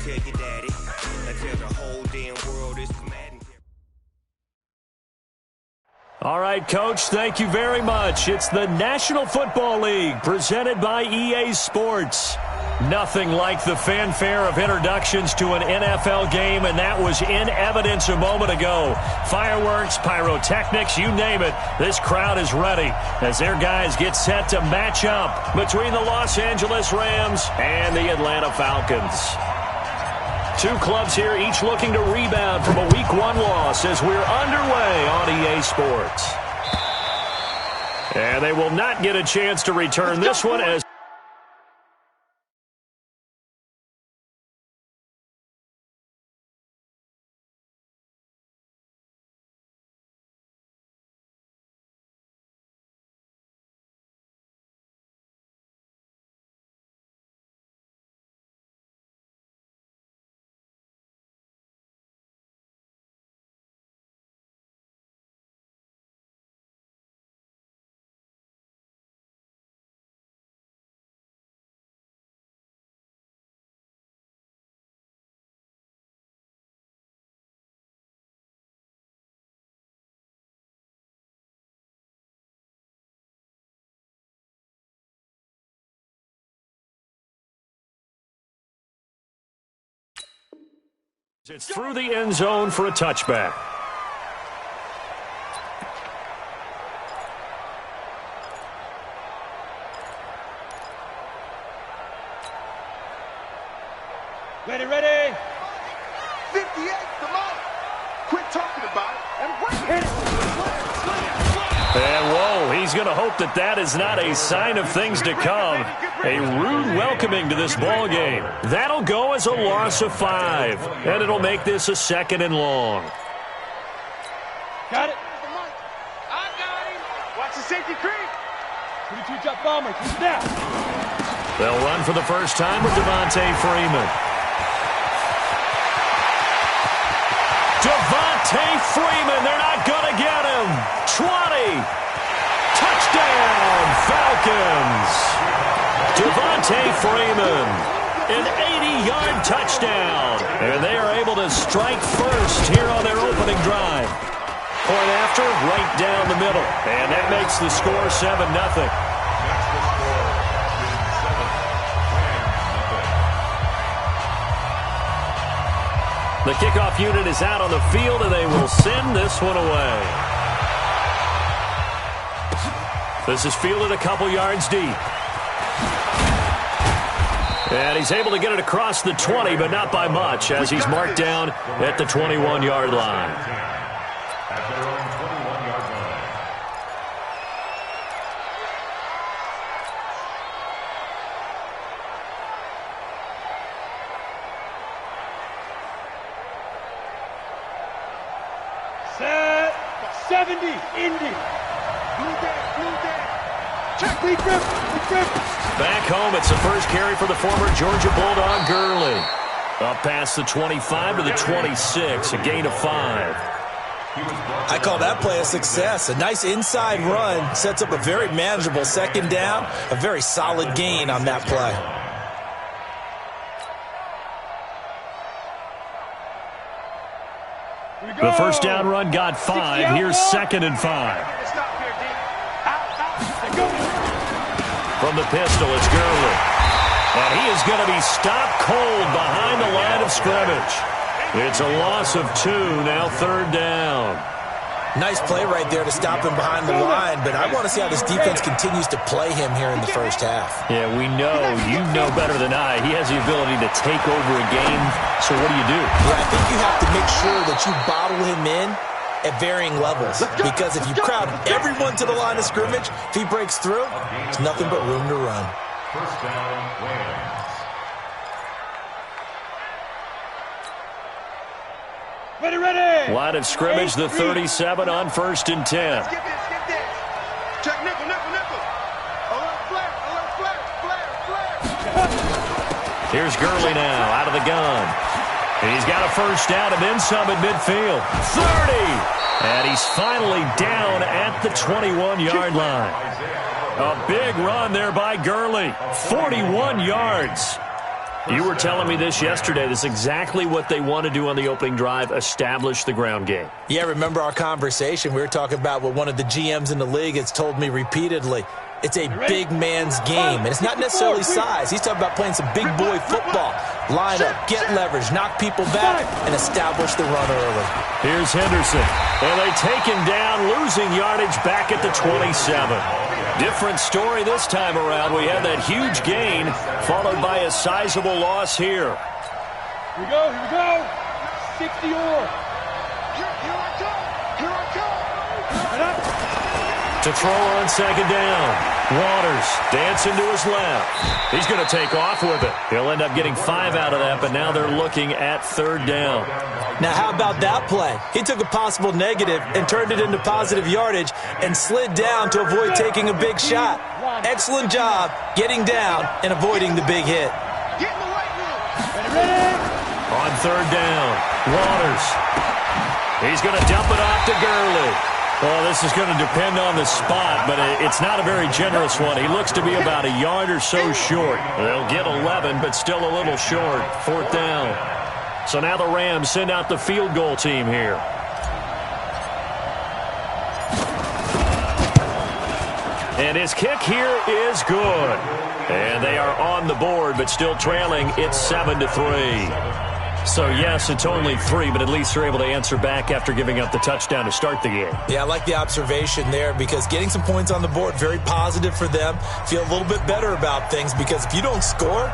tell your daddy. I tell the whole damn world it's Madden. All right, Coach, thank you very much. It's the National Football League presented by EA Sports. Nothing like the fanfare of introductions to an NFL game, and that was in evidence a moment ago. Fireworks, pyrotechnics, you name it. This crowd is ready as their guys get set to match up between the Los Angeles Rams and the Atlanta Falcons. Two clubs here, each looking to rebound from a Week 1 loss as we're underway on EA Sports. And they will not get a chance to return this one as it's through the end zone for a touchback. Ready, ready. 58, come on. Quit talking about it and bring it. And whoa, he's going to hope that that is not a sign of things to come. A rude welcoming to this ball game. That'll go as a loss of 5, and it'll make this a 2nd and long. Got it. I got him. Watch the safety creep. 22 drop bomber. Snap. They'll run for the first time with Devontae Freeman. Devontae Freeman, they're not going to get him. 20. Touchdown, Falcons. Devontae Freeman, an 80-yard touchdown. And they are able to strike first here on their opening drive. Point after, right down the middle. And that makes the score 7-0. The kickoff unit is out on the field, and they will send this one away. This is fielded a couple yards deep. And he's able to get it across the 20, but not by much, as he's marked down at the 21-yard line. At their own 21-yard line. Set. 70. Indy. Blue day. Check. Lee Griffin. Back home, it's the first carry for the former Georgia Bulldog Gurley. Up past the 25 to the 26, a gain of 5. I call that play a success. A nice inside run sets up a very manageable 2nd down, a very solid gain on that play. The first down run got 5. Here's 2nd and 5. From the pistol, it's Gurley. And he is going to be stopped cold behind the line of scrimmage. It's a loss of 2, now 3rd down. Nice play right there to stop him behind the line, but I want to see how this defense continues to play him here in the first half. Yeah, we know, you know better than I, he has the ability to take over a game, so what do you do? Yeah, I think you have to make sure that you bottle him in at varying levels, because if you crowd everyone to the line of scrimmage, if he breaks through, there's nothing but room to run. First down, Rams. Ready. Line of scrimmage, the 37 on 1st and 10. Skip this. Check nickel. Alert flare. Here's Gurley now, out of the gun. And he's got a first down and then some at midfield. 30! And he's finally down at the 21-yard line. A big run there by Gurley. 41 yards. You were telling me this yesterday. This is exactly what they want to do on the opening drive, establish the ground game. Yeah, remember our conversation? We were talking about what one of the GMs in the league has told me repeatedly. It's a big man's game, and it's not necessarily size. He's talking about playing some big boy football. Line up, get leverage, knock people back, and establish the run early. Here's Henderson. And they take him down, losing yardage back at the 27. Different story this time around. We have that huge gain, followed by a sizable loss here. Here we go, here we go. 60 or. Here I go. Here I go. And up. To throw on second down. Waters dancing to his left. He's going to take off with it. He'll end up getting 5 out of that, but now they're looking at third down. Now, how about that play? He took a possible negative and turned it into positive yardage and slid down to avoid taking a big shot. Excellent job getting down and avoiding the big hit. Get in the right now. Ready? On third down, Waters. He's going to dump it off to Gurley. Well, this is going to depend on the spot, but it's not a very generous one. He looks to be about a yard or so short. They'll get 11, but still a little short. Fourth down. So now the Rams send out the field goal team here. And his kick here is good. And they are on the board, but still trailing. It's 7-3. So, yes, it's only 3, but at least they're able to answer back after giving up the touchdown to start the game. Yeah, I like the observation there because getting some points on the board, very positive for them. Feel a little bit better about things because if you don't score,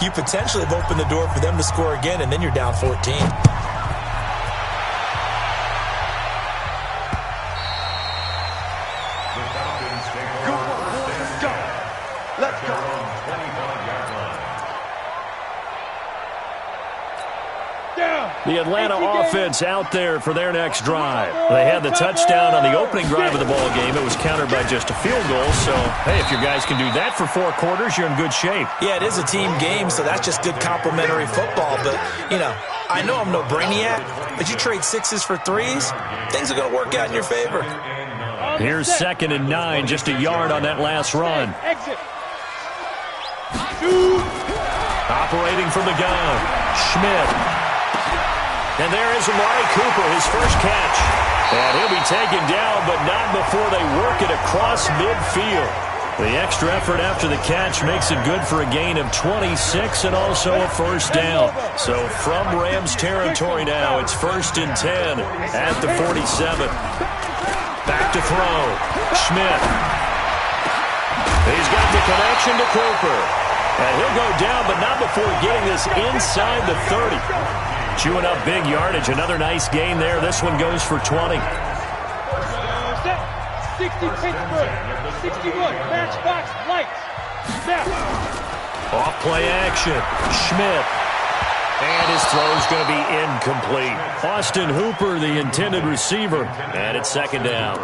you potentially have opened the door for them to score again, and then you're down 14. Go, let's go. Let's go. The Atlanta offense out there for their next drive. They had the touchdown on the opening drive of the ball game. It was countered by just a field goal. So, hey, if your guys can do that for 4 quarters, you're in good shape. Yeah, it is a team game, so that's just good complementary football. But, you know, I know I'm no brainiac, but you trade 6s for 3s, things are going to work out in your favor. Here's 2nd and 9, just a yard on that last run. Exit. Operating from the gun, Schmidt. And there is Amari Cooper, his first catch. And he'll be taken down, but not before they work it across midfield. The extra effort after the catch makes it good for a gain of 26 and also a first down. So from Rams territory now, it's 1st and 10 at the 47. Back to throw. Schmidt. He's got the connection to Cooper. And he'll go down, but not before getting this inside the 30. Chewing up big yardage. Another nice gain there. This one goes for 20. 60 Pittsburgh. 61 Matchbox Lights. Snap. Off play action. Schmidt. And his throw's going to be incomplete. Austin Hooper, the intended receiver. And it's 2nd down.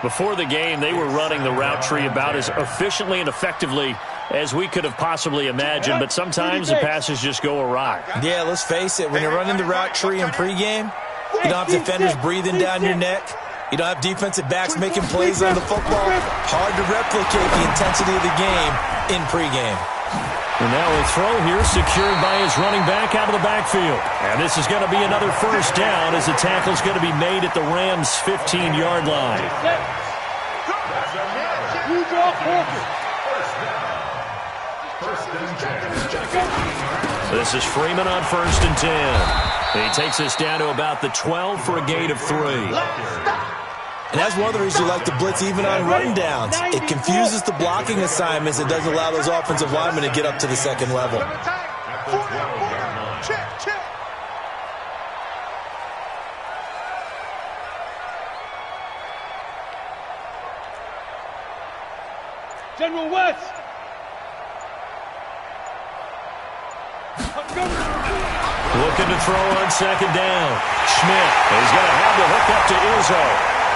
Before the game, they were running the route tree about as efficiently and effectively as we could have possibly imagined, but sometimes the passes just go awry. Yeah, let's face it, when you're running the route tree in pregame, you don't have defenders breathing down your neck. You don't have defensive backs making plays on the football. Hard to replicate the intensity of the game in pregame. And now a throw here secured by his running back out of the backfield. And this is going to be another first down as the tackle's going to be made at the Rams' 15-yard line. You draw Porter. This is Freeman on 1st and 10. He takes us down to about the 12 for a gain of 3. And that's one of the reasons you like to blitz even on run downs. It confuses the blocking assignments. It doesn't allow those offensive linemen to get up to the 2nd level. Check. General West. Looking to throw on 2nd down. Schmidt. He's going to have the hook up to Izzo.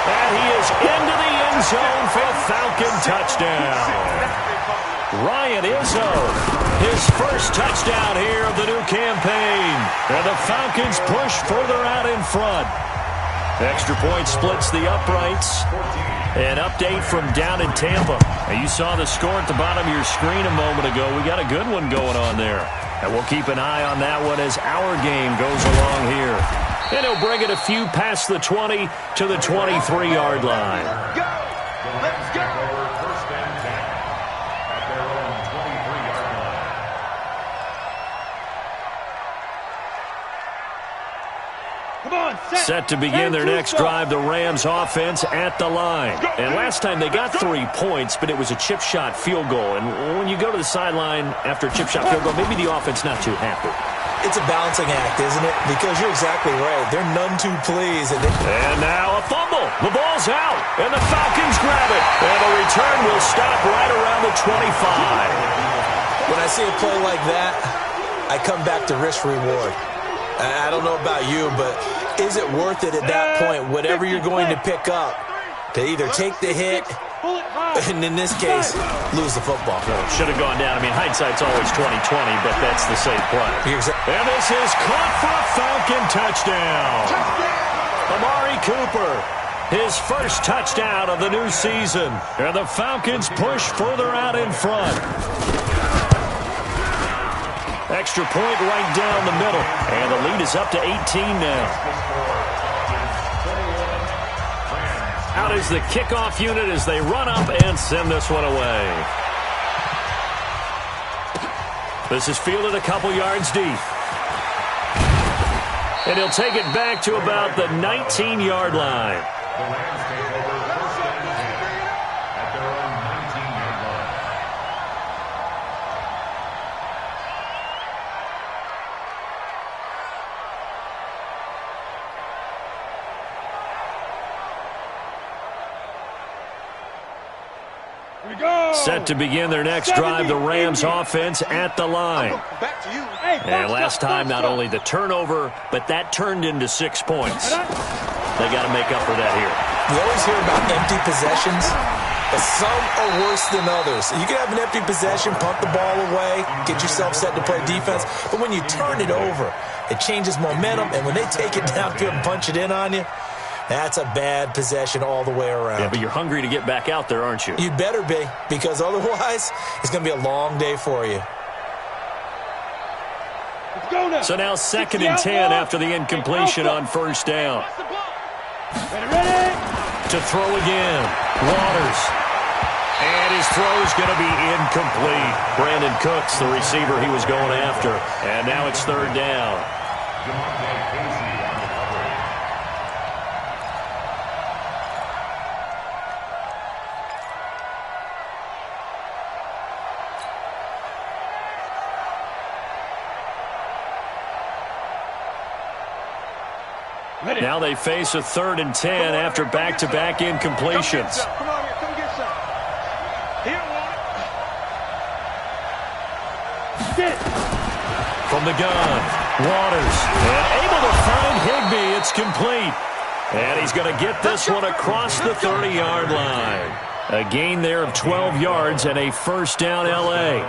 And he is into the end zone for a Falcon touchdown. Ryan Izzo, his first touchdown here of the new campaign. And the Falcons push further out in front. Extra point splits the uprights. An update from down in Tampa. Now, you saw the score at the bottom of your screen a moment ago. We got a good one going on there. And we'll keep an eye on that one as our game goes along here. And he'll bring it a few past the 20 to the 23-yard line. Go! Let's go! First and 10 at their own 23-yard line. Come on, Set to begin their next drive, the Rams offense at the line. And last time they got 3 points, but it was a chip shot field goal. And when you go to the sideline after a chip shot field goal, maybe the offense not too happy. It's a balancing act, isn't it? Because you're exactly right. They're none too pleased. And now a fumble. The ball's out, and the Falcons grab it. And the return will stop right around the 25. When I see a play like that, I come back to risk-reward. I don't know about you, but is it worth it at that point, whatever you're going to pick up, to either take the hit and, in this case, lose the football? Should have gone down. I mean, hindsight's always 20/20, but that's the safe play. And this is caught for a Falcon touchdown. Amari Cooper, his first touchdown of the new season. And the Falcons push further out in front. Extra point right down the middle. And the lead is up to 18 now. Out is the kickoff unit as they run up and send this one away. This is fielded a couple yards deep. And he'll take it back to about the 19-yard line. The Rams take over first and 10 at their own 19-yard line. Here we go. Set to begin their next drive, the Rams offense at the line. Back to you. And last time, not only the turnover, but that turned into 6 points. They got to make up for that here. We always hear about empty possessions, but some are worse than others. You can have an empty possession, punt the ball away, get yourself set to play defense, but when you turn it over, it changes momentum, and when they take it downfield and punch it in on you, that's a bad possession all the way around. Yeah, but you're hungry to get back out there, aren't you? You'd better be, because otherwise, it's going to be a long day for you. Let's go now. So now 2nd and 10 after the incompletion on first down. Ready? To throw again, Waters. And his throw's going to be incomplete. Brandon Cooks, the receiver he was going after. And now it's 3rd down. Now they face a 3rd and 10 after back-to-back incompletions. Come on here, come get some. Here, Sit. From the gun, Waters. And able to find Higbee. It's complete. And he's going to get this one across the 30-yard line. A gain there of 12 yards and a first down L.A.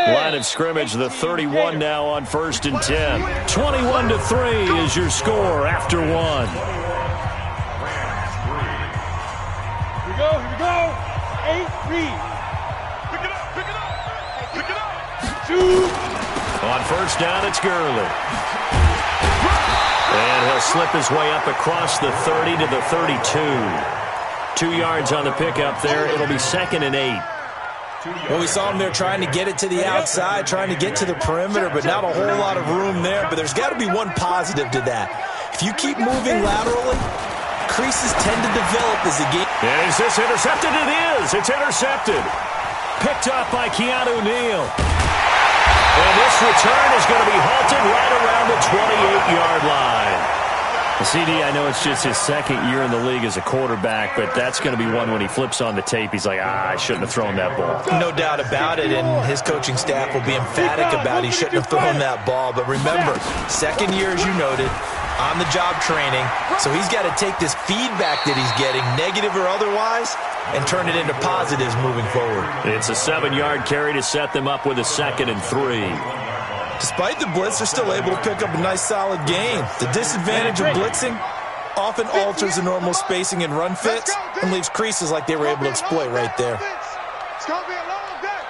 Line of scrimmage, the 31 now on 1st and 10. 21-3 is your score after 1. Here we go. 8 read. pick it up. Shoot. On first down, it's Gurley. And he'll slip his way up across the 30 to the 32. 2 yards on the pickup there. It'll be 2nd and 8. Well, we saw him there trying to get it to the outside, trying to get to the perimeter, but not a whole lot of room there. But there's got to be one positive to that. If you keep moving laterally, creases tend to develop as the game. Is this intercepted? It is. It's intercepted. Picked up by Keanu Neal. And this return is going to be halted right around the 28-yard line. CD, I know it's just his 2nd year in the league as a quarterback, but that's going to be one when he flips on the tape, he's like, I shouldn't have thrown that ball. No doubt about it, and his coaching staff will be emphatic about he shouldn't have thrown that ball. But remember, 2nd year, as you noted, on-the-job training, so he's got to take this feedback that he's getting, negative or otherwise, and turn it into positives moving forward. It's a 7-yard carry to set them up with a 2nd and 3. Despite the blitz, they're still able to pick up a nice, solid gain. The disadvantage of blitzing often alters the normal spacing and run fits and leaves creases like they were able to exploit right there. It's going to be a long day.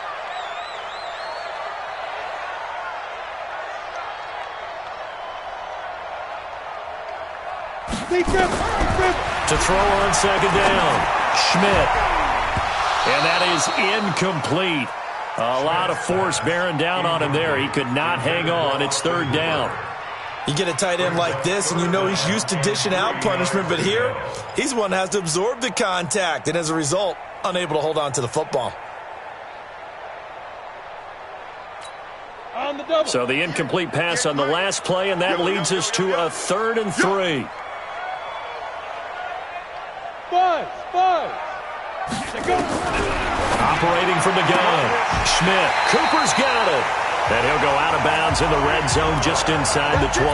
To throw on 2nd down, Schmidt. And that is incomplete. A lot of force bearing down on him there. He could not hang on. It's 3rd down. You get a tight end like this, and you know he's used to dishing out punishment, but here, he's the one that has to absorb the contact, and as a result, unable to hold on to the football. So the incomplete pass on the last play, and that leads us to a 3rd and 3. Operating from the gun, Schmidt. Cooper's got it. And he'll go out of bounds in the red zone just inside the 20.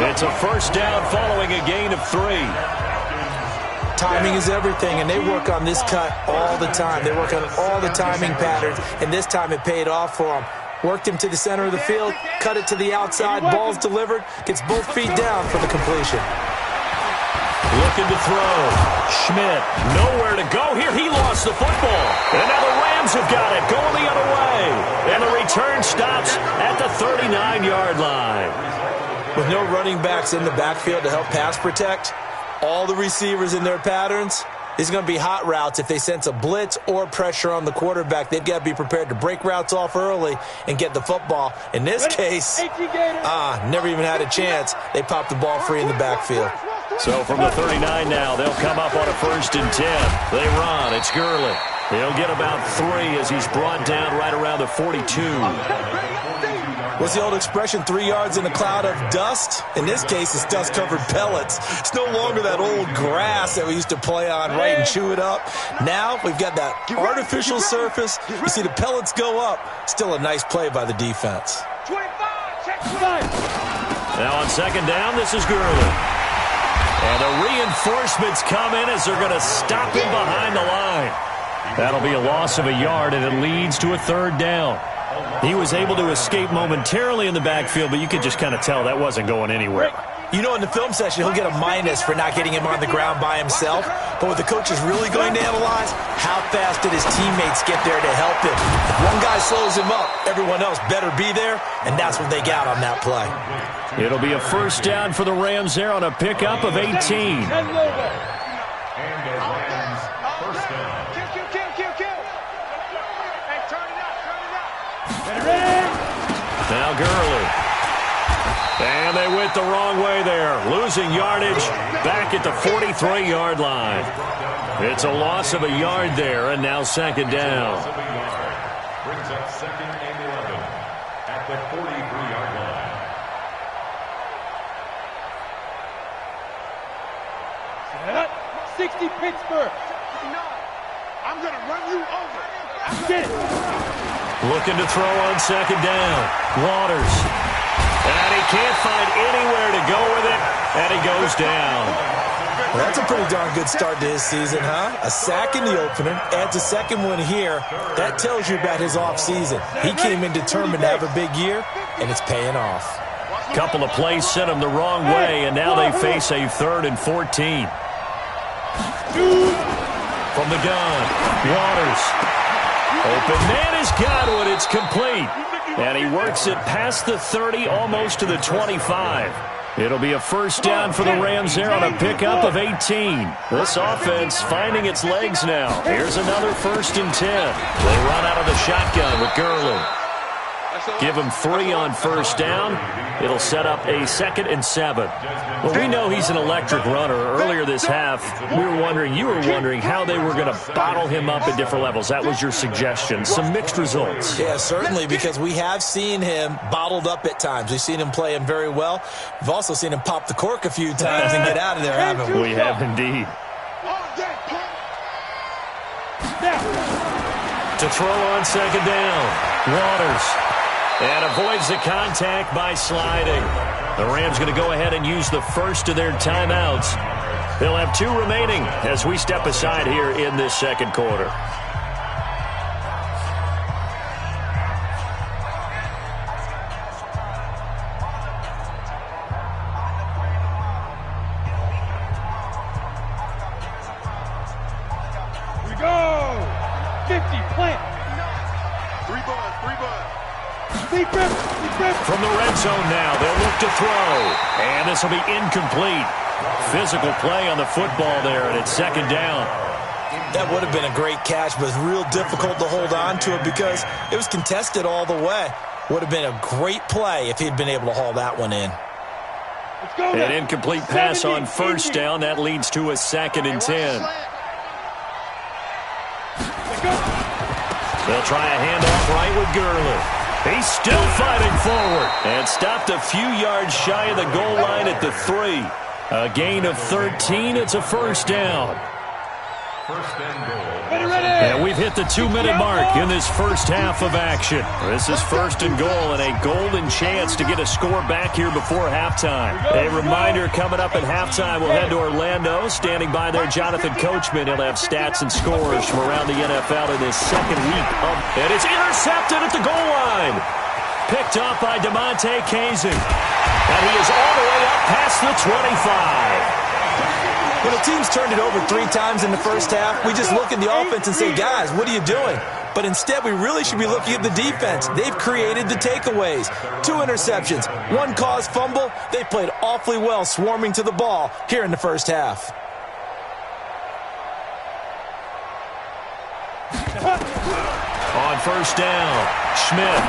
It's a 1st down following a gain of 3. Timing is everything, and they work on this cut all the time. They work on all the timing patterns, and this time it paid off for them. Worked him to the center of the field, cut it to the outside, ball's delivered, gets both feet down for the completion. Looking to throw. Schmidt, nowhere to go here. He lost the football. And now the Rams have got it, going the other way. And the return stops at the 39-yard line. With no running backs in the backfield to help pass protect, all the receivers in their patterns, these are going to be hot routes. If they sense a blitz or pressure on the quarterback, they've got to be prepared to break routes off early and get the football. In this case, never even had a chance. They popped the ball free in the backfield. So from the 39 now, they'll come up on a 1st and 10. They run. It's Gurley. He'll get about 3 as he's brought down right around the 42. What's the old expression, 3 yards in a cloud of dust? In this case, it's dust-covered pellets. It's no longer that old grass that we used to play on, right, and chew it up. Now we've got that artificial surface. You see the pellets go up. Still a nice play by the defense. Now on 2nd down, this is Gurley. And the reinforcements come in as they're going to stop him behind the line. That'll be a loss of a yard, and it leads to a 3rd down. He was able to escape momentarily in the backfield, but you could just kind of tell that wasn't going anywhere. You know, in the film session, he'll get a minus for not getting him on the ground by himself. But what the coach is really going to analyze, how fast did his teammates get there to help him? If one guy slows him up, everyone else better be there, and that's what they got on that play. It'll be a 1st down for the Rams there on a pickup of 18. And the Rams, 1st down. Now Gurley. And they went the wrong way there. Losing yardage back at the 43-yard line. It's a loss of a yard there, and now 2nd down. Brings up 2nd and 11 at the 43-yard line. 60 Pittsburgh. I'm going to run you over. Get it. Looking to throw on 2nd down. Waters. And he can't find anywhere to go with it, and he goes down. Well, that's a pretty darn good start to his season, huh? A sack in the opener, adds a 2nd one here. That tells you about his offseason. He came in determined to have a big year, and it's paying off. Couple of plays sent him the wrong way, and now they face a 3rd and 14. From the gun, Waters. Open man has got one. It's complete. And he works it past the 30, almost to the 25. It'll be a 1st down for the Rams there on a pickup of 18. This offense finding its legs now. Here's another 1st and 10. They run out of the shotgun with Gurley. Give him 3 on 1st down. It'll set up a 2nd and 7. Well, we know he's an electric runner. Earlier this half, you were wondering how they were going to bottle him up at different levels. That was your suggestion. Some mixed results. Yeah, certainly, because we have seen him bottled up at times. We've seen him play him very well. We've also seen him pop the cork a few times and get out of there, haven't we? We have indeed. To throw on 2nd down, Waters. And avoids the contact by sliding. The Rams going to go ahead and use the first of their timeouts. They'll have 2 remaining as we step aside here in this second quarter. Here we go. 50, plant. 3 buns, 3 buns. Deep rip, deep rip. From the red zone now, they'll look to throw. And this will be incomplete. Physical play on the football there, and it's second down. That would have been a great catch, but it's real difficult to hold on to it because it was contested all the way. Would have been a great play if he'd been able to haul that one in. Let's go. An incomplete pass on first down. That leads to a 2nd and 10. They'll try a handoff right with Gurley. He's still fighting forward and stopped a few yards shy of the goal line at the 3. A gain of 13. It's a first down. First and goal. Ready. And we've hit the 2-minute mark in this first half of action. This is first and goal and a golden chance to get a score back here before halftime. A reminder coming up at halftime, we'll head to Orlando. Standing by there, Jonathan Coachman. He'll have stats and scores from around the NFL in this second week. And it's intercepted at the goal line. Picked up by DeMonte Kazin. And he is all the way up past the 25. When a team's turned it over 3 times in the first half, we just look at the offense and say, guys, what are you doing? But instead, we really should be looking at the defense. They've created the takeaways. 2 interceptions, 1 caused fumble. They played awfully well swarming to the ball here in the first half. On first down, Schmidt.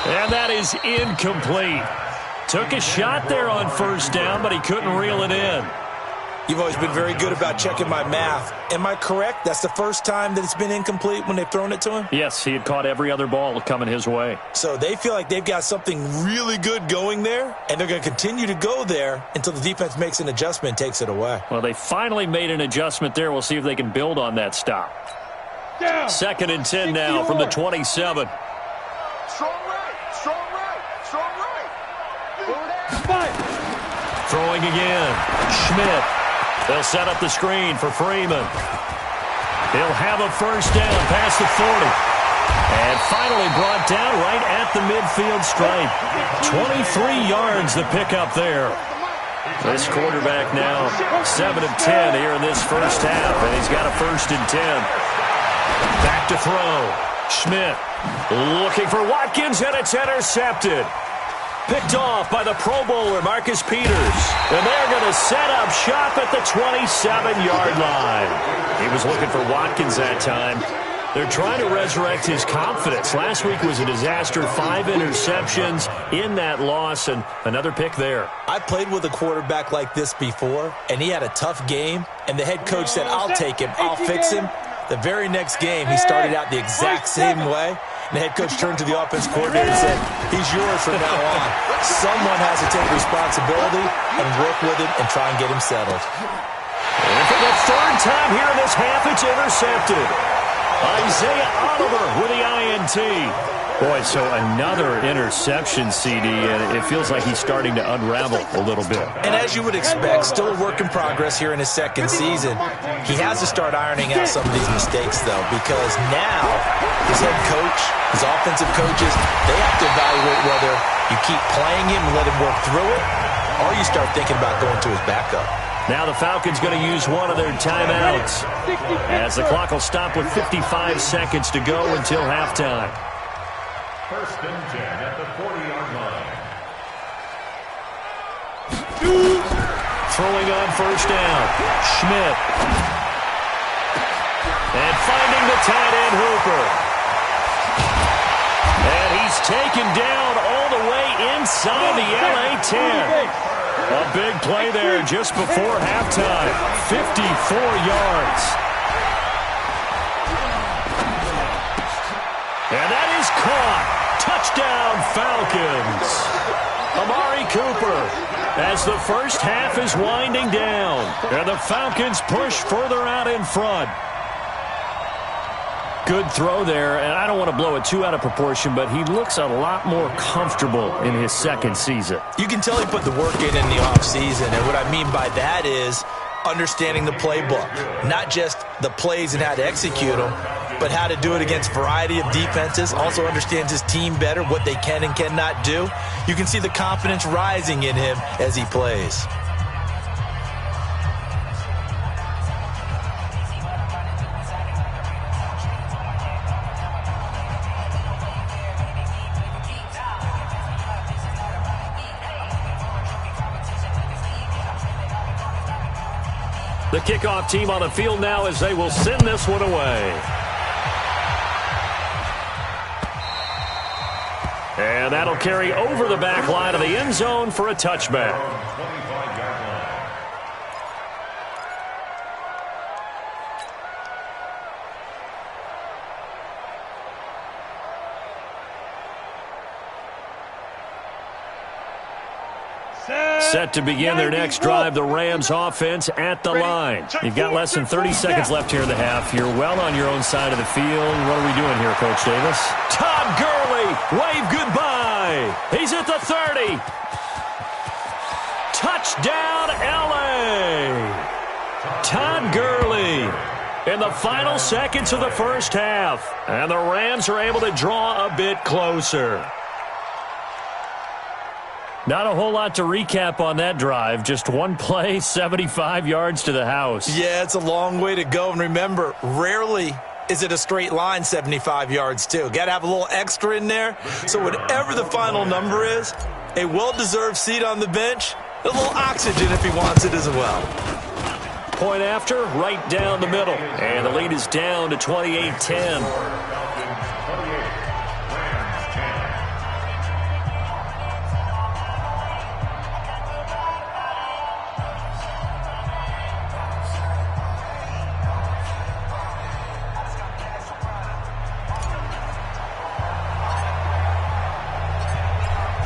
And that is incomplete. Took a shot there on first down, but he couldn't reel it in. You've always been very good about checking my math. Am I correct? That's the first time that it's been incomplete when they've thrown it to him? Yes, he had caught every other ball coming his way. So they feel like they've got something really good going there, and they're going to continue to go there until the defense makes an adjustment and takes it away. Well, they finally made an adjustment there. We'll see if they can build on that stop. Down. 2nd and 10 now from the 27. Strong right, strong right, strong right. Fight. Throwing again. Schmidt. They'll set up the screen for Freeman. He'll have a first down past the 40. And finally brought down right at the midfield stripe. 23 yards the pickup there. This quarterback now 7 of 10 here in this first half. And he's got a 1st and 10. Back to throw. Schmidt looking for Watkins, and it's intercepted. Picked off by the Pro Bowler, Marcus Peters. And they're going to set up shop at the 27-yard line. He was looking for Watkins that time. They're trying to resurrect his confidence. Last week was a disaster. 5 interceptions in that loss, and another pick there. I played with a quarterback like this before, and he had a tough game, and the head coach said, I'll take him, I'll fix him. The very next game, he started out the exact same way. And the head coach turned to the offense coordinator and said, he's yours from now on. Someone has to take responsibility and work with him and try and get him settled. And for the 3rd time here in this half, it's intercepted. Isaiah Oliver with the INT. Boy, so another interception, CD, and it feels like he's starting to unravel a little bit. And as you would expect, still a work in progress here in his 2nd season. He has to start ironing out some of these mistakes, though, because now his head coach, his offensive coaches, they have to evaluate whether you keep playing him and let him work through it, or you start thinking about going to his backup. Now the Falcons going to use one of their timeouts as the clock will stop with 55 seconds to go until halftime. 1st and 10 at the 40-yard line. Throwing on first down. Schmidt. And finding the tight end Hooper. And he's taken down all the way inside the LA 10. A big play there just before halftime. 54 yards. And that is caught. Touchdown, Falcons. Amari Cooper as the first half is winding down. And the Falcons push further out in front. Good throw there, and I don't want to blow it too out of proportion, but he looks a lot more comfortable in his second season. You can tell he put the work in the offseason, and what I mean by that is understanding the playbook, not just the plays and how to execute them, but how to do it against a variety of defenses. Also understands his team better, what they can and cannot do. You can see the confidence rising in him as he plays. The kickoff team on the field now as they will send this one away. And that'll carry over the back line of the end zone for a touchback. Set to begin their next drive, the Rams offense at the line. You've got less than 30 seconds left here in the half. You're well on your own side of the field. What are we doing here, Coach Davis? Todd Gurley, wave goodbye. He's at the 30. Touchdown, L.A. Todd Gurley in the final seconds of the first half. And the Rams are able to draw a bit closer. Not a whole lot to recap on that drive. Just one play, 75 yards to the house. Yeah, it's a long way to go. And remember, rarely is it a straight line 75 yards, too. Got to have a little extra in there. So whatever the final number is, a well-deserved seat on the bench, a little oxygen if he wants it as well. Point after, right down the middle. And the lead is down to 28-10.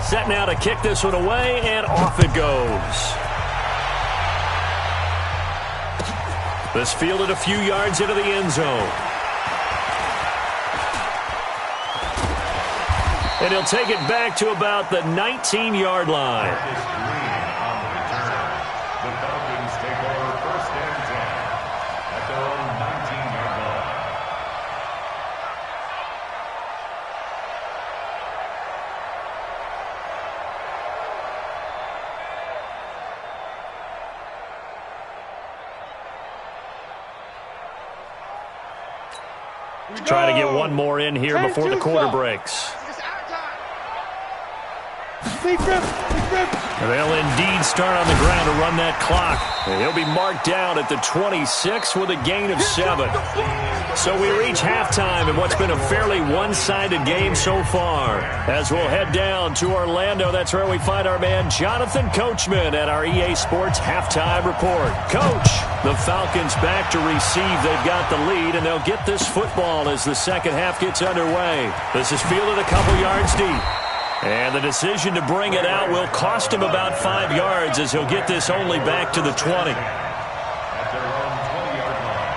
Set now to kick this one away, and off it goes. This fielded a few yards into the end zone. And he'll take it back to about the 19-yard line. The Falcons take over 1st and 10 at their own 19-yard line. Try to get one more in here before the quarter breaks. They'll indeed start on the ground to run that clock. And he'll be marked down at the 26 with a gain of 7. So we reach halftime in what's been a fairly one-sided game so far. As we'll head down to Orlando, that's where we find our man Jonathan Coachman at our EA Sports Halftime Report. Coach, the Falcons back to receive. They've got the lead, and they'll get this football as the second half gets underway. This is fielded a couple yards deep. And the decision to bring it out will cost him about 5 yards as he'll get this only back to the 20. At their own 20-yard line.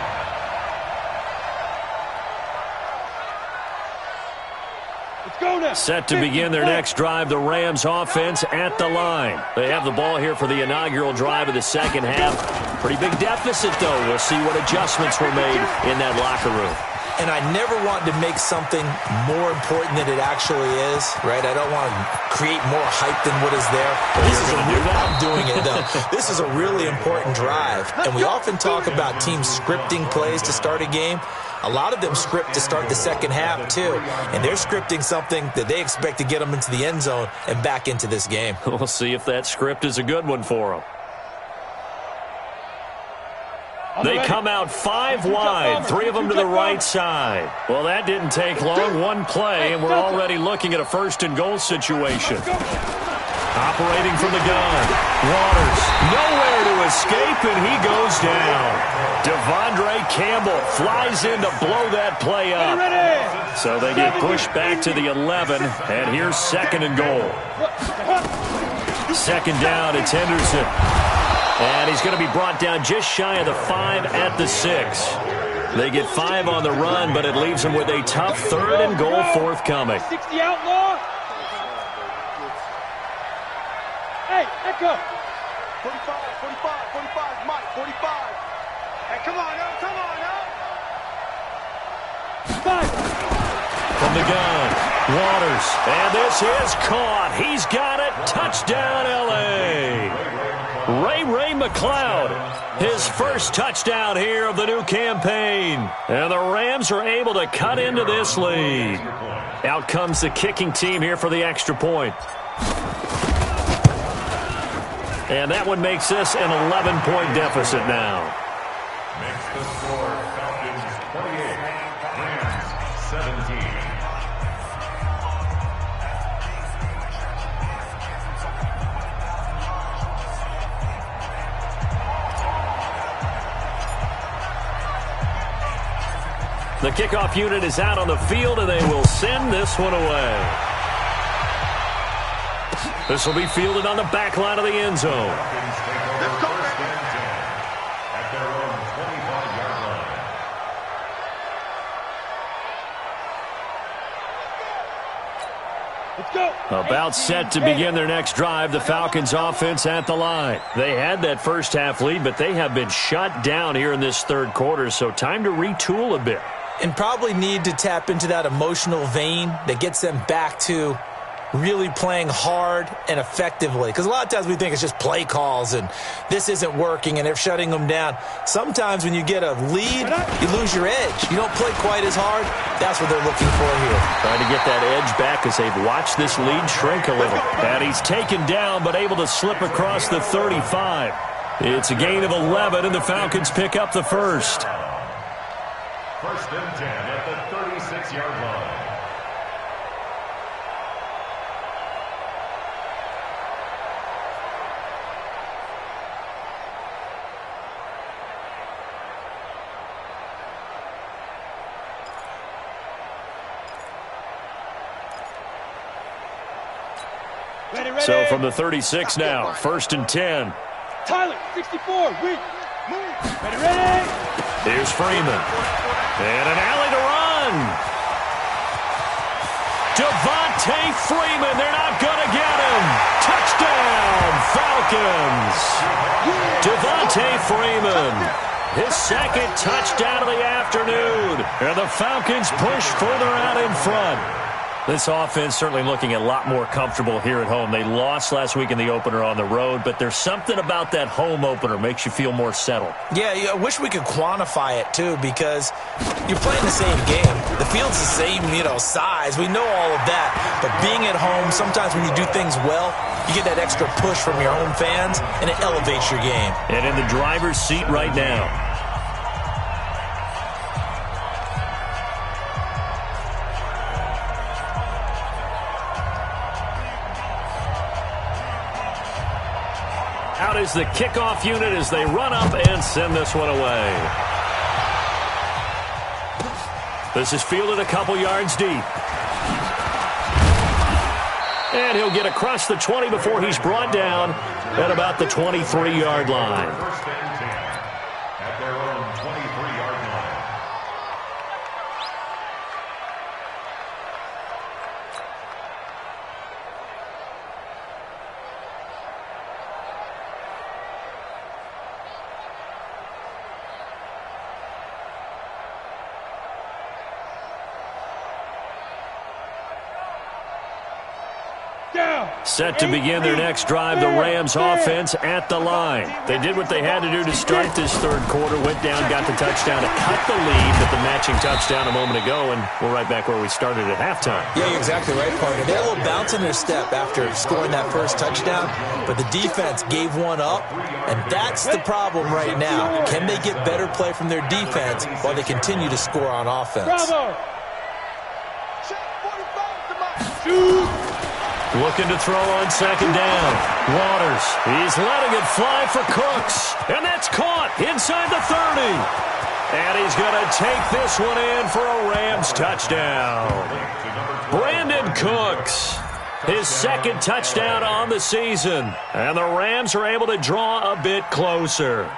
Let's go now. Set to begin their next drive, the Rams offense at the line. They have the ball here for the inaugural drive of the second half. Pretty big deficit, though. We'll see what adjustments were made in that locker room. And I never want to make something more important than it actually is, right? I don't want to create more hype than what is there. I'm doing it, though. This is a really important drive. And we often talk about teams scripting plays to start a game. A lot of them script to start the second half, too. And they're scripting something that they expect to get them into the end zone and back into this game. We'll see if that script is a good one for them. They come out 5 wide, 3 of them to the right side. Well, that didn't take long. One play, and we're already looking at a 1st and goal situation. Operating from the gun. Waters, nowhere to escape, and he goes down. Devondre Campbell flies in to blow that play up. So they get pushed back to the 11, and here's 2nd and goal. 2nd down, it's Henderson. And he's going to be brought down just shy of the 5 at the 6. They get 5 on the run, but it leaves them with a tough 3rd and goal forthcoming. 60 outlaw. Hey, Echo. 45, 45, Mike, 45. Hey, come on, yo, come on, yo. 5. From the gun, Waters. And this is caught. He's got it. Touchdown, L.A. Ray McLeod, his first touchdown here of the new campaign. And the Rams are able to cut into this lead. Out comes the kicking team here for the extra point. And that one makes this an 11-point deficit now. Makes the score Falcons 28, Rams 17. The kickoff unit is out on the field, and they will send this one away. This will be fielded on the back line of the end zone. Falcons take over first and 10 at their own 25-yard line. Let's go. About set to begin their next drive, the Falcons offense at the line. They had that first half lead, but they have been shut down here in this third quarter, so time to retool a bit. And probably need to tap into that emotional vein that gets them back to really playing hard and effectively. Because a lot of times we think it's just play calls and this isn't working and they're shutting them down. Sometimes when you get a lead, you lose your edge. You don't play quite as hard. That's what they're looking for here. Trying to get that edge back as they've watched this lead shrink a little. And he's taken down but able to slip across the 35. It's a gain of 11 and the Falcons pick up the first. First and 10 at the 36-yard line. Ready. So from the 36 now, first and 10. Tyler, 64, weak. Move. Ready. Here's Freeman. And an alley to run. Devontae Freeman. They're not going to get him. Touchdown, Falcons. Devontae Freeman. His second touchdown of the afternoon. And the Falcons push further out in front. This offense certainly looking a lot more comfortable here at home. They lost last week in the opener on the road, but there's something about that home opener makes you feel more settled. Yeah, I wish we could quantify it, too, because you're playing the same game. The field's the same, size. We know all of that. But being at home, sometimes when you do things well, you get that extra push from your home fans, and it elevates your game. And in the driver's seat right now. Out is the kickoff unit as they run up and send this one away. This is fielded a couple yards deep. And he'll get across the 20 before he's brought down at about the 23-yard line. First and 10 at their own 23-yard line. Set to begin their next drive, the Rams offense at the line. They did what they had to do to start this third quarter, went down, got the touchdown to cut the lead with the matching touchdown a moment ago, and we're right back where we started at halftime. Yeah, you're exactly right, partner. They had a little bounce in their step after scoring that first touchdown, but the defense gave one up, and that's the problem right now. Can they get better play from their defense while they continue to score on offense? Bravo. Looking to throw on second down. Waters, he's letting it fly for Cooks. And that's caught inside the 30. And he's going to take this one in for a Rams touchdown. Brandon Cooks, his second touchdown on the season. And the Rams are able to draw a bit closer.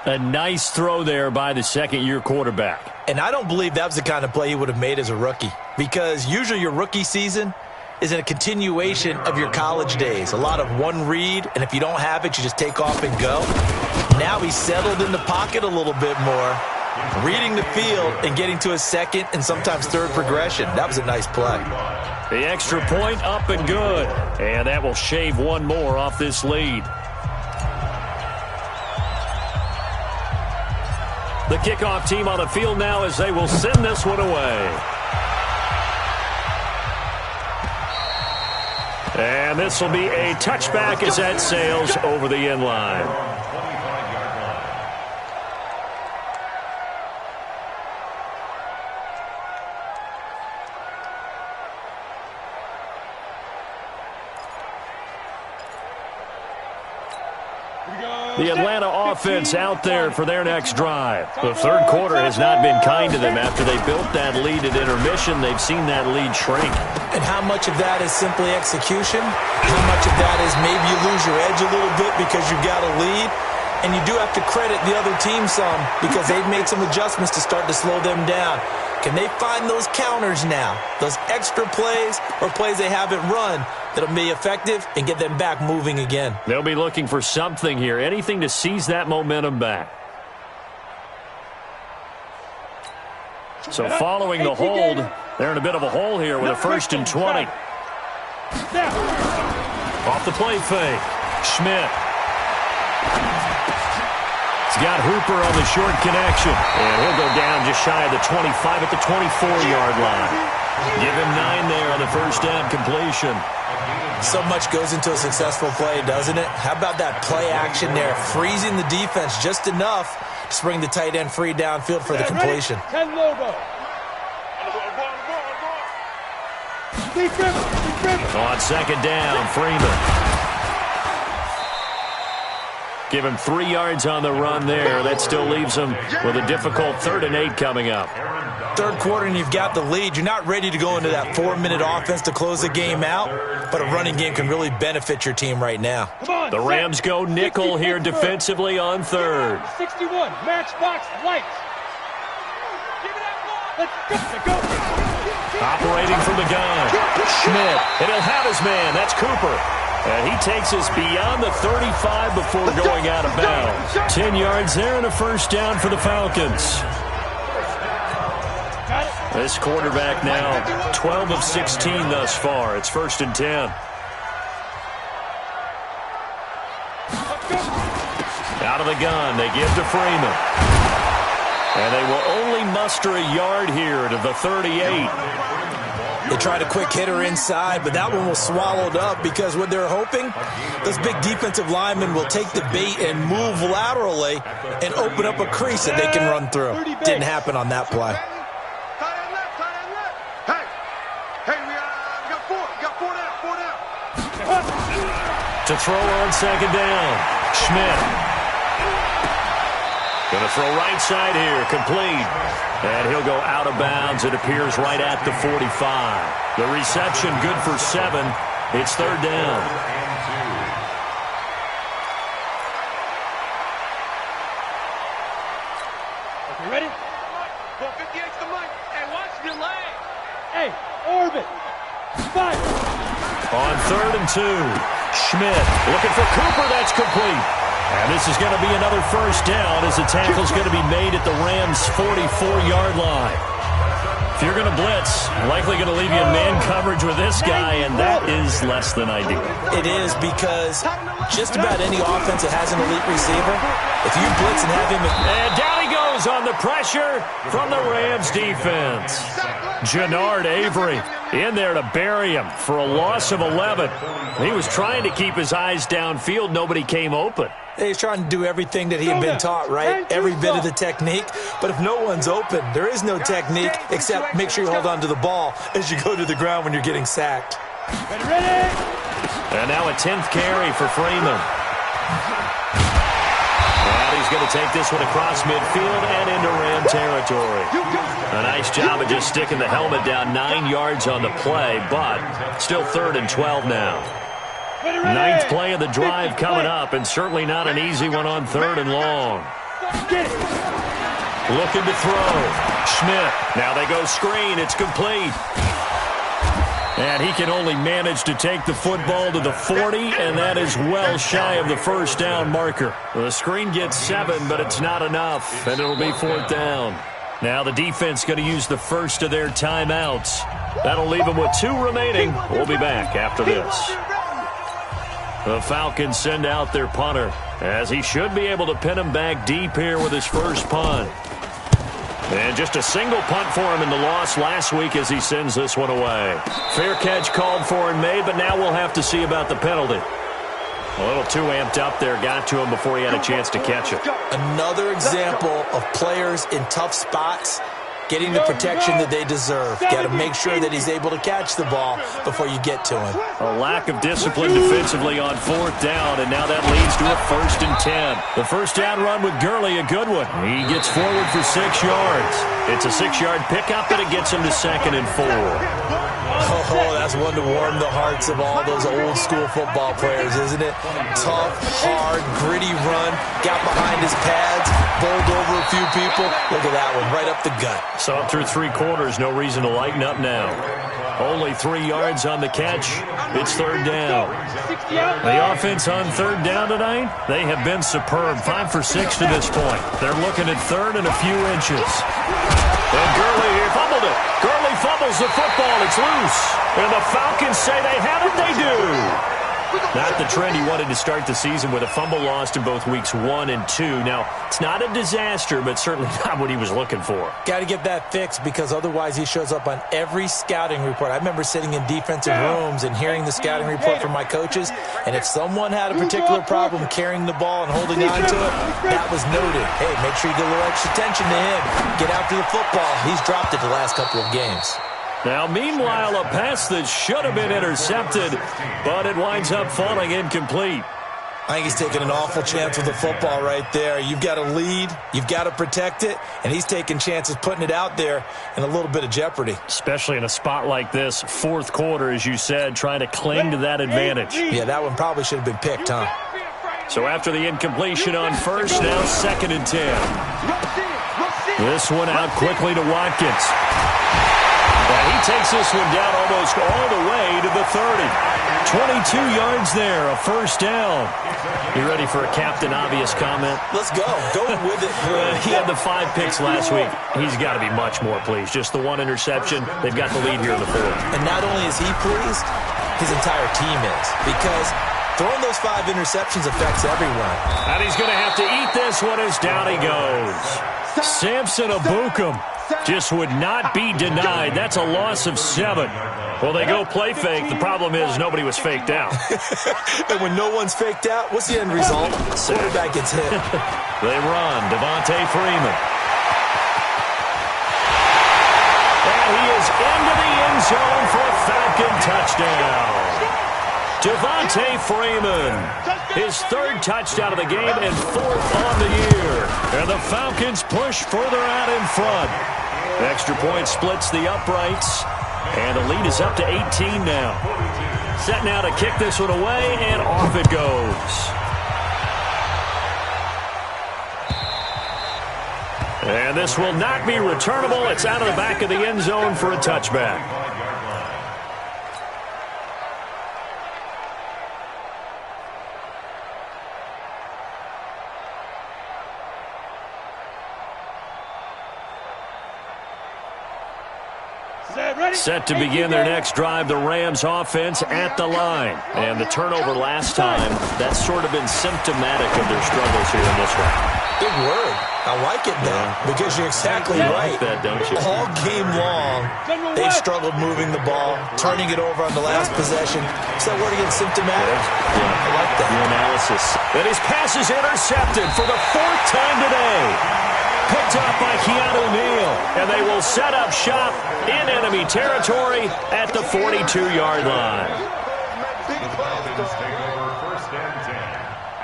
A nice throw there by the second-year quarterback. And I don't believe that was the kind of play he would have made as a rookie, because usually your rookie season is a continuation of your college days. A lot of one read, and if you don't have it, you just take off and go. Now he's settled in the pocket a little bit more, reading the field and getting to his second and sometimes third progression. That was a nice play. The extra point up and good. And that will shave one more off this lead. The kickoff team on the field now as they will send this one away. And this will be a touchback as that sails over the end line. The Atlanta offense out there for their next drive. The third quarter has not been kind to them after they built that lead at intermission. They've seen that lead shrink. And how much of that is simply execution? How much of that is maybe you lose your edge a little bit because you've got a lead? And you do have to credit the other team some because they've made some adjustments to start to slow them down. Can they find those counters now, those extra plays or plays they haven't run that'll be effective and get them back moving again? They'll be looking for something here, anything to seize that momentum back. So following the hold, they're in a bit of a hole here with a 1st and 20. Off the play fake. Schmidt. He's got Hooper on the short connection. And he'll go down just shy of the 25 at the 24-yard line. Give him 9 there on the first down completion. So much goes into a successful play, doesn't it? How about that play action there, freezing the defense just enough to bring the tight end free downfield for the completion. 10 logo. On second down, Freeman. Give him 3 yards on the run there. That still leaves him with a difficult 3rd and 8 coming up. Third quarter and you've got the lead. You're not ready to go into that 4-minute offense to close the game out, but a running game can really benefit your team right now. The Rams go nickel here defensively on 3rd. 61, matchbox lights. Let's go. Operating from the gun. Schmidt. And he'll have his man. That's Cooper. And he takes us beyond the 35 before going out of bounds. 10 yards there and a first down for the Falcons. This quarterback now 12 of 16 thus far. It's 1st and 10. Out of the gun, they give to Freeman. And they will only muster a yard here to the 38. They tried a quick hitter inside, but that one was swallowed up because what they're hoping, those big defensive linemen will take the bait and move laterally and open up a crease that they can run through. Didn't happen on that play. We got four down. To throw on second down, Schmidt. Going to throw right side here, complete. And he'll go out of bounds. It appears right at the 45. The reception good for 7. It's 3rd down. Okay, ready? 458's the mic. Hey, watch your leg. Hey, orbit. Fire. On 3rd and 2, Schmidt looking for Cooper. That's complete. And this is going to be another first down as the tackle's going to be made at the Rams' 44-yard line. If you're going to blitz, likely going to leave you in man coverage with this guy, and that is less than ideal. It is because just about any offense that has an elite receiver, if you blitz and have him... And down he goes on the pressure from the Rams defense. Jannard Avery in there to bury him for a loss of 11. He was trying to keep his eyes downfield. Nobody came open. He's trying to do everything that he had been taught, right? Every bit of the technique. But if no one's open, there is no technique except make sure you hold on to the ball as you go to the ground when you're getting sacked. Ready? And now a 10th carry for Freeman. And he's going to take this one across midfield and into Ram territory. A nice job of just sticking the helmet down 9 yards on the play, but still 3rd and 12 now. 9th play of the drive coming up, and certainly not an easy one on 3rd and long. Get it. Looking to throw. Schmidt. Now they go screen. It's complete. And he can only manage to take the football to the 40, and that is well shy of the first down marker. The screen gets 7, but it's not enough, and it'll be 4th down. Now the defense going to use the first of their timeouts. That'll leave them with 2 remaining. We'll be back after this. The Falcons send out their punter, as he should be able to pin him back deep here with his first punt. And just a single punt for him in the loss last week as he sends this one away. Fair catch called for and made, but now we'll have to see about the penalty. A little too amped up there, got to him before he had a chance to catch it. Another example of players in tough spots getting the protection that they deserve. Got to make sure that he's able to catch the ball before you get to him. A lack of discipline defensively on 4th down, and now that leads to a 1st and 10. The first down run with Gurley, a good one. He gets forward for 6 yards. It's a 6-yard pickup, and it gets him to 2nd and 4. Oh, that's one to warm the hearts of all those old-school football players, isn't it? Tough, hard, gritty run, got behind his pads, bowled over a few people. Look at that one, right up the gut. So up through 3 quarters, no reason to lighten up now. Only 3 yards on the catch. It's 3rd down. The offense on 3rd down tonight, they have been superb. 5 for 6 to this point. They're looking at 3rd and a few inches. And Gurley here fumbled it. Gurley fumbles the football. It's loose. And the Falcons say they have it. They do. Not the trend he wanted to start the season with a fumble lost in both weeks 1 and 2. Now, it's not a disaster, but certainly not what he was looking for. Got to get that fixed because otherwise he shows up on every scouting report. I remember sitting in defensive rooms and hearing the scouting report from my coaches, and if someone had a particular problem carrying the ball and holding on to it, that was noted. Hey, make sure you get a little extra attention to him. Get after the football. He's dropped it the last couple of games. Now, meanwhile, a pass that should have been intercepted, but it winds up falling incomplete. I think he's taking an awful chance with the football right there. You've got to lead, you've got to protect it, and he's taking chances putting it out there in a little bit of jeopardy. Especially in a spot like this, 4th quarter, as you said, trying to cling to that advantage. Yeah, that one probably should have been picked, huh? So after the incompletion on 1st, now 2nd and 10. This one out quickly to Watkins. And he takes this one down almost all the way to the 30. 22 yards there, a 1st down. You ready for a Captain Obvious comment? Let's go. Go with it. He had the 5 picks last week. He's got to be much more pleased. Just the 1 interception. They've got the lead here in the 4th. And not only is he pleased, his entire team is. Because throwing those 5 interceptions affects everyone. And he's going to have to eat this one as down he goes. Samson Abukum just would not be denied. That's a loss of 7. Well, they go play fake. The problem is nobody was faked out. And when no one's faked out, what's the end result? Quarterback gets hit. They run. Devontae Freeman. And he is into the end zone for a Falcon touchdown. Devontae Freeman, his 3rd touchdown of the game and 4th on the year. And the Falcons push further out in front. Extra point splits the uprights, and the lead is up to 18 now. Set now to kick this one away, and off it goes. And this will not be returnable. It's out of the back of the end zone for a touchback. Set to begin their next drive, the Rams offense at the line. And the turnover last time, that's sort of been symptomatic of their struggles here in this one. Big word. I like it now because you're exactly right. You like that, don't you? All game long, they've struggled moving the ball, turning it over on the last possession. Is that word again, symptomatic? Yeah. I like that. The analysis. And his pass is intercepted for the 4th time today. Picked up by Keanu Neal, and they will set up shop in enemy territory at the 42-yard line. The Falcons take over 1st and 10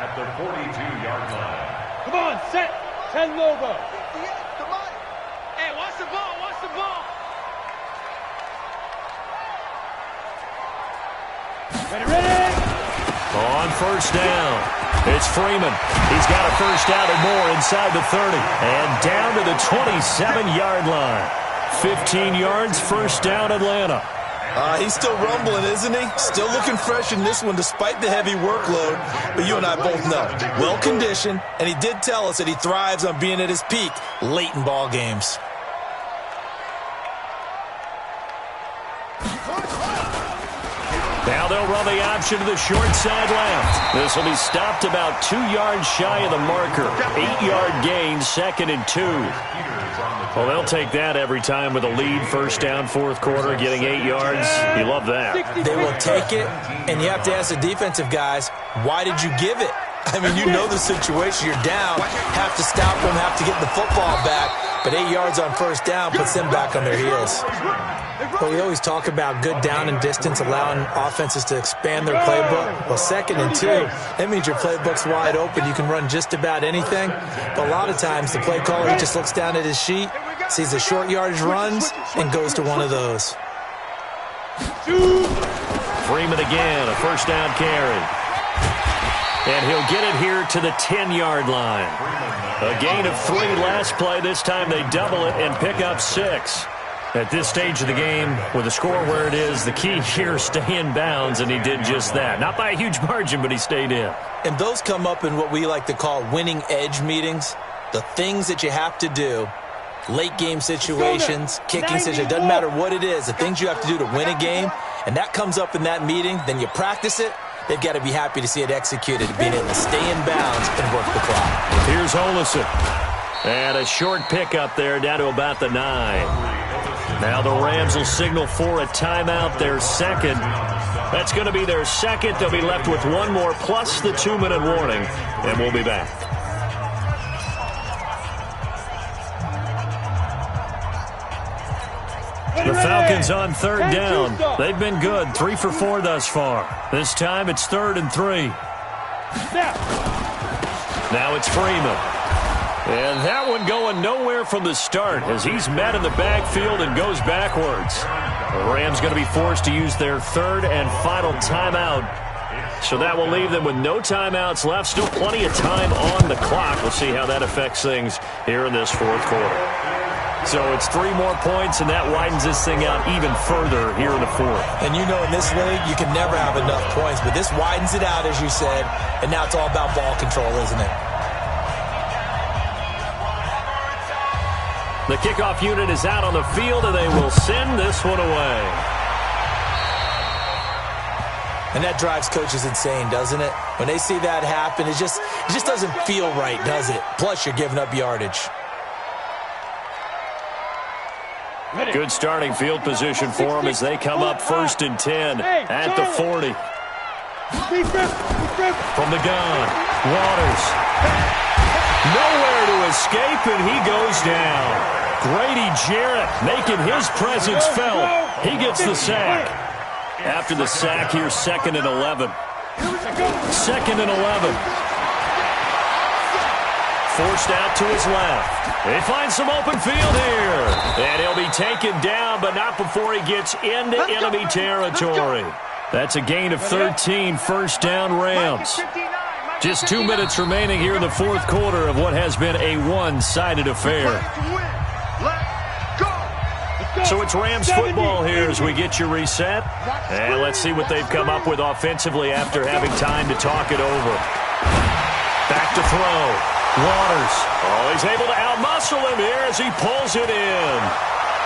at the 42-yard line. Come on, set. 10 Lobo. Hey, watch the ball, watch the ball. Ready. On first down, it's Freeman. He's got a first down and more inside the 30. And down to the 27-yard line. 15 yards, first down, Atlanta. He's still rumbling, isn't he? Still looking fresh in this one despite the heavy workload. But you and I both know, well-conditioned, and he did tell us that he thrives on being at his peak late in ball games. Now they'll run the option to the short side left. This will be stopped about 2 yards shy of the marker. 8-yard gain, 2nd and 2. Well, they'll take that every time with a lead, first down, fourth quarter, getting 8 yards. You love that. They will take it, and you have to ask the defensive guys, why did you give it? I mean, you know the situation. You're down, have to stop them, have to get the football back. But 8 yards on first down puts them back on their heels. Well, we always talk about good down and distance, allowing offenses to expand their playbook. Well, 2nd and 2, that means your playbook's wide open. You can run just about anything. But a lot of times, the play caller, he just looks down at his sheet, sees the short yardage runs, and goes to one of those. Freeman again, a first down carry. And he'll get it here to the 10-yard line. A gain of 3 last play. This time they double it and pick up 6. At this stage of the game, with the score where it is, the key here is stay in bounds, and he did just that. Not by a huge margin, but he stayed in. And those come up in what we like to call winning edge meetings. The things that you have to do, late game situations, kicking situations, doesn't matter what it is, the things you have to do to win a game, and that comes up in that meeting, then you practice it. They've got to be happy to see it executed, being able to stay in bounds and work the clock. Here's Olesen. And a short pickup there down to about the 9. Now the Rams will signal for a timeout, their second. That's going to be their second. They'll be left with one more plus the 2-minute warning, and we'll be back. The Falcons on third down. They've been good, 3 for 4 thus far. This time it's 3rd and 3. Now it's Freeman. And that one going nowhere from the start as he's met in the backfield and goes backwards. The Rams going to be forced to use their 3rd and final timeout. So that will leave them with no timeouts left. Still plenty of time on the clock. We'll see how that affects things here in this fourth quarter. So it's 3 more points, and that widens this thing out even further here in the fourth. And you know in this league, you can never have enough points, but this widens it out, as you said, and now it's all about ball control, isn't it? The kickoff unit is out on the field, and they will send this one away. And that drives coaches insane, doesn't it? When they see that happen, it just doesn't feel right, does it? Plus, you're giving up yardage. Good starting field position for them as they come up 1st and 10 at the 40. From the gun, Waters. Nowhere to escape, and he goes down. Grady Jarrett making his presence felt. He gets the sack. After the sack, here's 2nd and 11. 2nd and 11. Forced out to his left. They find some open field here. And he'll be taken down, but not before he gets into enemy territory. That's a gain of 13, first down Rams. Just 2 minutes remaining here in the fourth quarter of what has been a one-sided affair. So it's Rams football here as we get you reset. And let's see what they've come up with offensively after having time to talk it over. Back to throw. Waters. Oh, he's able to outmuscle him here as he pulls it in.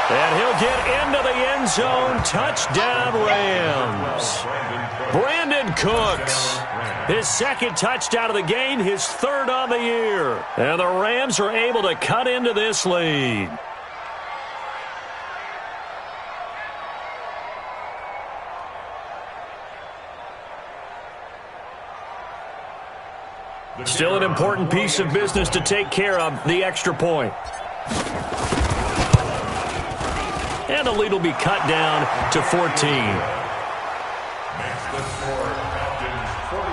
And he'll get into the end zone. Touchdown, Rams. Brandon Cooks. His 2nd touchdown of the game, his 3rd on the year. And the Rams are able to cut into this lead. Still an important piece of business to take care of, the extra point. And the lead will be cut down to 14.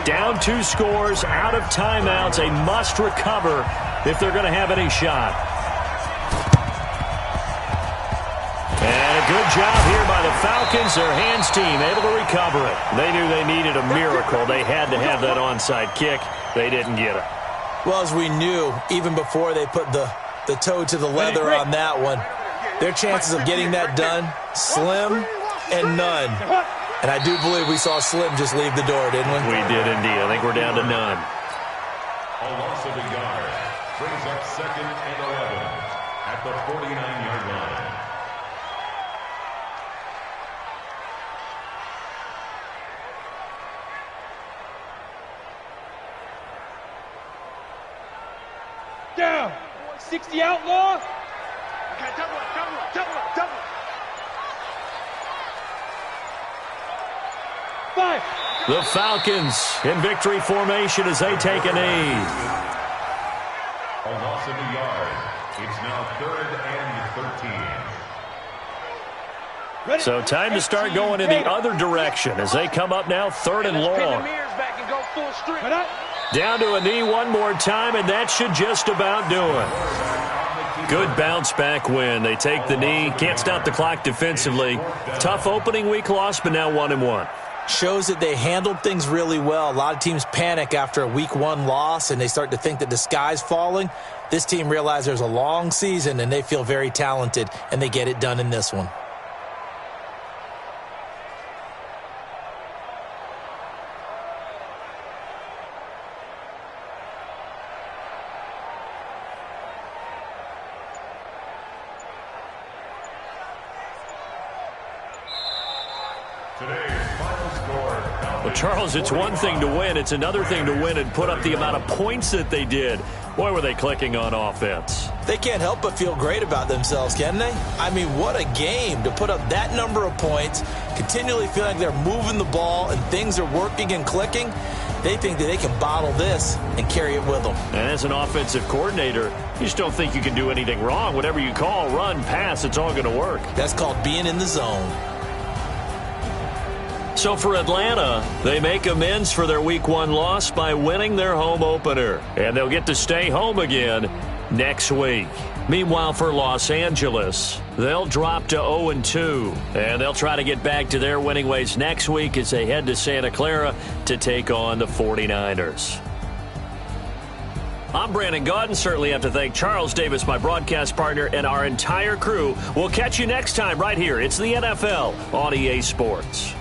Down 2 scores, out of timeouts, a must recover if they're going to have any shot. And it good job here by the Falcons. Their hands team able to recover it. They knew they needed a miracle. They had to have that onside kick. They didn't get it. Well, as we knew, even before they put the toe to the leather on that one, their chances of getting that done, slim and none. And I do believe we saw Slim just leave the door, didn't we? We did indeed. I think we're down to none. A loss of a yard brings up 2nd and 11 at the 49-yard line. Down. 60 outlaw. Okay, double up. 5. The Falcons in victory formation as they take a knee. A loss of a yard. It's now 3rd and 13. So time to start going in the other direction as they come up now 3rd and long. Down to a knee one more time, and that should just about do it. Good bounce-back win. They take the knee. Can't stop the clock defensively. Tough opening week loss, but now 1-1. Shows that they handled things really well. A lot of teams panic after a week 1 loss, and they start to think that the sky's falling. This team realizes there's a long season, and they feel very talented, and they get it done in this one. Well, Charles, it's one thing to win. It's another thing to win and put up the amount of points that they did. Boy, were they clicking on offense. They can't help but feel great about themselves, can they? I mean, what a game to put up that number of points, continually feel like they're moving the ball and things are working and clicking. They think that they can bottle this and carry it with them. And as an offensive coordinator, you just don't think you can do anything wrong. Whatever you call, run, pass, it's all going to work. That's called being in the zone. So for Atlanta, they make amends for their Week 1 loss by winning their home opener. And they'll get to stay home again next week. Meanwhile, for Los Angeles, they'll drop to 0-2. And they'll try to get back to their winning ways next week as they head to Santa Clara to take on the 49ers. I'm Brandon Gaudin. Certainly have to thank Charles Davis, my broadcast partner, and our entire crew. We'll catch you next time right here. It's the NFL on EA Sports.